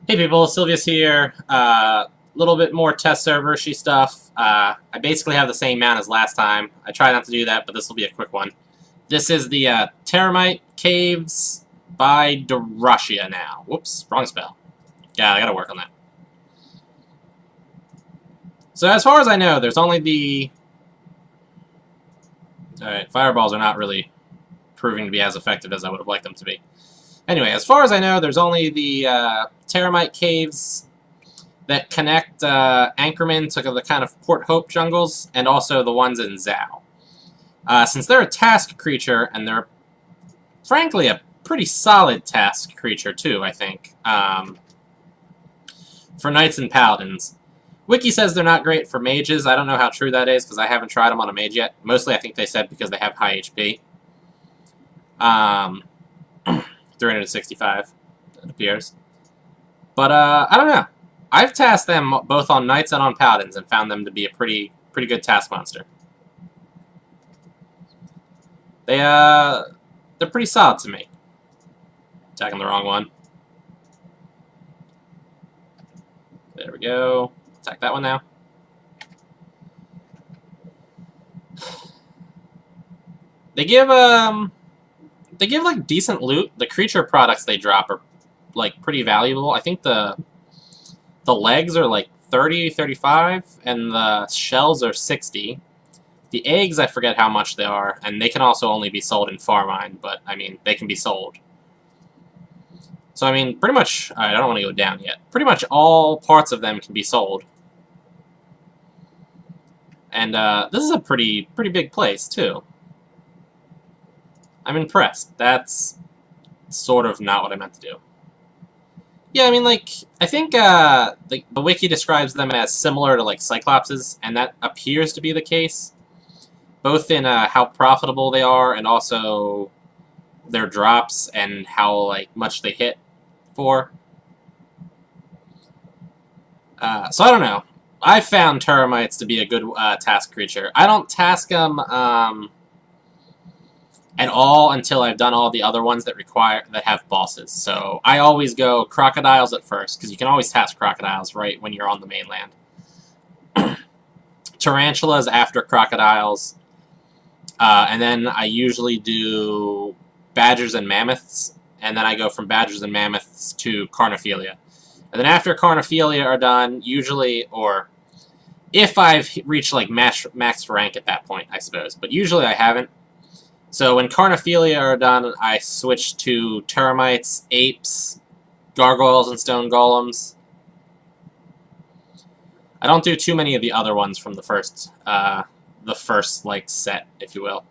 Hey people, Sylvia's here. Little bit more test server-y stuff. I basically have the same mount as last time. I tried not to do that, but this will be a quick one. This is the Terramite Caves by Darashia now. Whoops, wrong spell. Yeah, I gotta work on that. So as far as I know, there's only the... Alright, fireballs are not really proving to be as effective as I would have liked them to be. Anyway, as far as I know, there's only the Terramite Caves that connect Anchorman to the kind of Port Hope jungles, and also the ones in Zao. Since they're a task creature, and they're frankly a pretty solid task creature too, I think, for Knights and Paladins. Wiki says they're not great for mages. I don't know how true that is, because I haven't tried them on a mage yet. Mostly I think they said because they have high HP. 365, it appears. But, I don't know. I've tasked them both on Knights and on Paladins and found them to be a pretty good task monster. They're pretty solid to me. Attacking the wrong one. There we go. Attack that one now. They give like decent loot. The creature products they drop are like pretty valuable. I think the legs are like 30, 35, and the shells are 60. The eggs, I forget how much they are, and they can also only be sold in Farmine, but I mean, they can be sold. So I mean, pretty much, I don't want to go down yet. Pretty much all parts of them can be sold. And this is a pretty big place too. I'm impressed. That's sort of not what I meant to do. Yeah, I mean, like, I think the wiki describes them as similar to, like, Cyclopses, and that appears to be the case. Both in how profitable they are, and also their drops, and how, like, much they hit for. So I don't know. I found Terramites to be a good task creature. I don't task them at all until I've done all the other ones that have bosses. So I always go crocodiles at first, because you can always task crocodiles right when you're on the mainland. Tarantulas after crocodiles, and then I usually do badgers and mammoths, and then I go from badgers and mammoths to carnophilia. And then after carnophilia are done, usually, or if I've reached like max rank at that point, I suppose, but usually I haven't. So when Carnophilia are done, I switch to Terramites, Apes, Gargoyles, and Stone Golems. I don't do too many of the other ones from the first like set, if you will.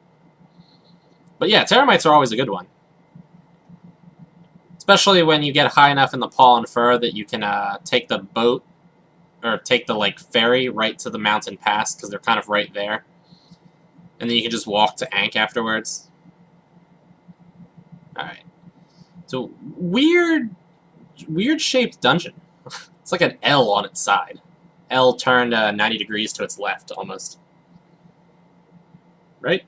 But yeah, Terramites are always a good one. Especially when you get high enough in the Paw and Fur that you can take the boat, or take the like ferry right to the mountain pass, because they're kind of right there. And then you can just walk to Ankh afterwards. Alright. So, weird-shaped dungeon. It's like an L on its side. L turned 90 degrees to its left, almost. Right?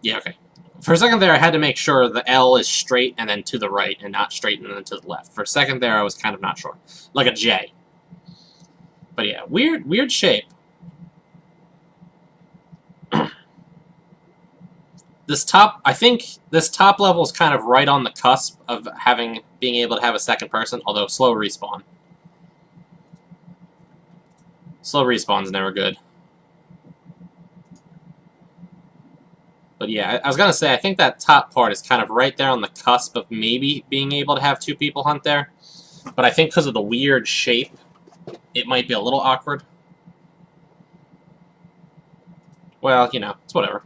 Yeah, okay. For a second there, I had to make sure the L is straight and then to the right, and not straight and then to the left. For a second there, I was kind of not sure. Like a J. But yeah, weird shape. I think this top level is kind of right on the cusp of being able to have a second person, although slow respawn. Slow respawn's never good. But yeah, I was gonna say, I think that top part is kind of right there on the cusp of maybe being able to have two people hunt there. But I think because of the weird shape, it might be a little awkward. Well, you know, it's whatever.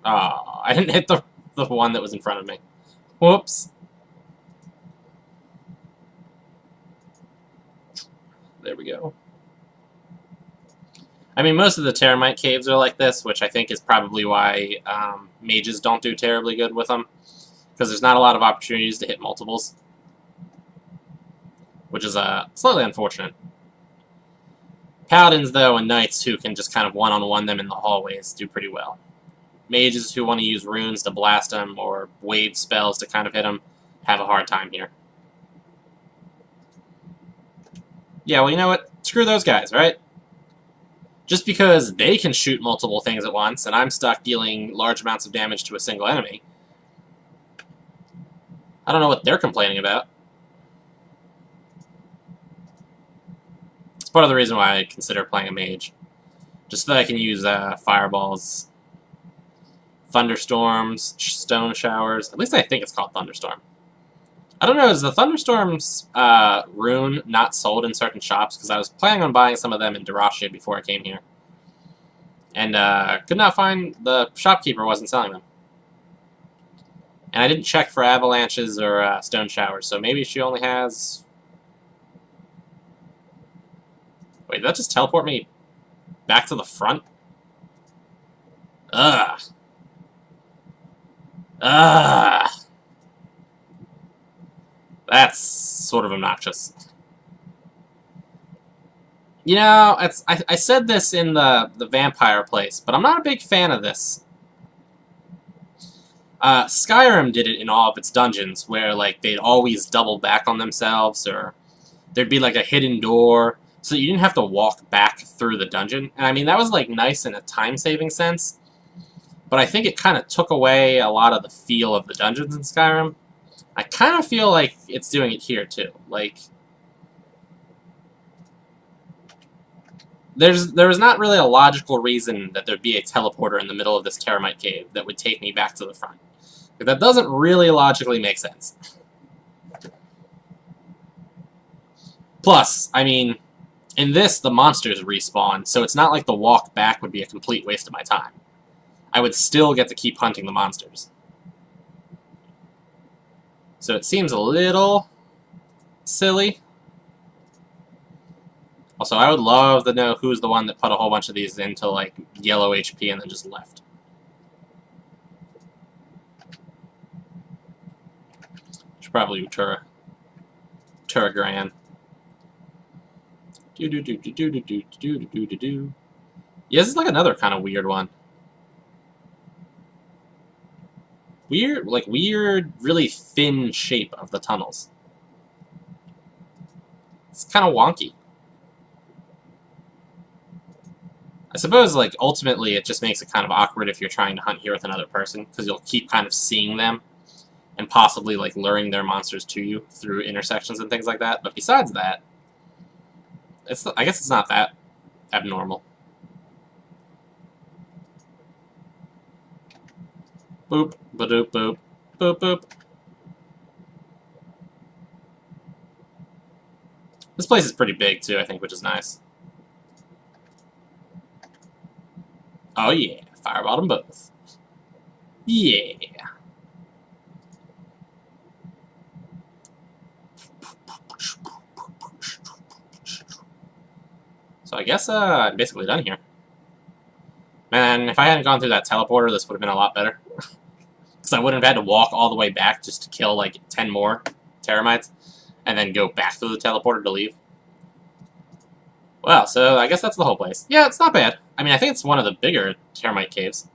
Oh, I didn't hit the one that was in front of me. Whoops. There we go. I mean, most of the Terramite Caves are like this, which I think is probably why mages don't do terribly good with them. Because there's not a lot of opportunities to hit multiples. Which is slightly unfortunate. Paladins, though, and Knights who can just kind of one-on-one them in the hallways do pretty well. Mages who want to use runes to blast them, or wave spells to kind of hit them, have a hard time here. Yeah, well, you know what? Screw those guys, right? Just because they can shoot multiple things at once, and I'm stuck dealing large amounts of damage to a single enemy, I don't know what they're complaining about. It's part of the reason why I consider playing a mage. Just so that I can use fireballs, thunderstorms, stone showers. At least I think it's called thunderstorm. I don't know, is the thunderstorms rune not sold in certain shops? Because I was planning on buying some of them in Darashia before I came here. And could not find, the shopkeeper wasn't selling them. And I didn't check for avalanches or stone showers, so maybe she only has... Wait, did that just teleport me back to the front? Ugh. Ugh. That's sort of obnoxious. You know, I said this in the vampire place, but I'm not a big fan of this. Skyrim did it in all of its dungeons, where like they'd always double back on themselves, or there'd be like a hidden door, so you didn't have to walk back through the dungeon. And I mean, that was like nice in a time-saving sense, but I think it kind of took away a lot of the feel of the dungeons in Skyrim. I kind of feel like it's doing it here too. Like, there was not really a logical reason that there'd be a teleporter in the middle of this Terramite cave that would take me back to the front. That doesn't really logically make sense. Plus, I mean, in this, the monsters respawn, so it's not like the walk back would be a complete waste of my time. I would still get to keep hunting the monsters. So it seems a little silly. Also, I would love to know who's the one that put a whole bunch of these into, like, yellow HP and then just left. Should probably Turagran. Yeah, this is like another kind of weird one. Weird, really thin shape of the tunnels. It's kind of wonky. I suppose, like, ultimately it just makes it kind of awkward if you're trying to hunt here with another person, because you'll keep kind of seeing them, and possibly, like, luring their monsters to you through intersections and things like that. But besides that, I guess it's not that abnormal. Boop, ba-doop, boop, boop, boop. This place is pretty big, too, I think, which is nice. Oh, yeah. Fireball them both. Yeah. So I guess I'm basically done here. Man, if I hadn't gone through that teleporter, this would have been a lot better. Because I wouldn't have had to walk all the way back just to kill, like, 10 more Terramites, and then go back through the teleporter to leave. Well, so I guess that's the whole place. Yeah, it's not bad. I mean, I think it's one of the bigger Terramite Caves.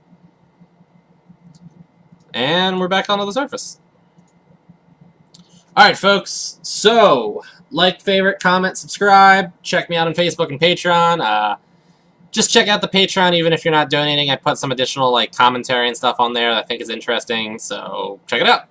And we're back onto the surface. Alright, folks. So, like, favorite, comment, subscribe. Check me out on Facebook and Patreon. Just check out the Patreon even if you're not donating. I put some additional, like, commentary and stuff on there that I think is interesting. So, check it out.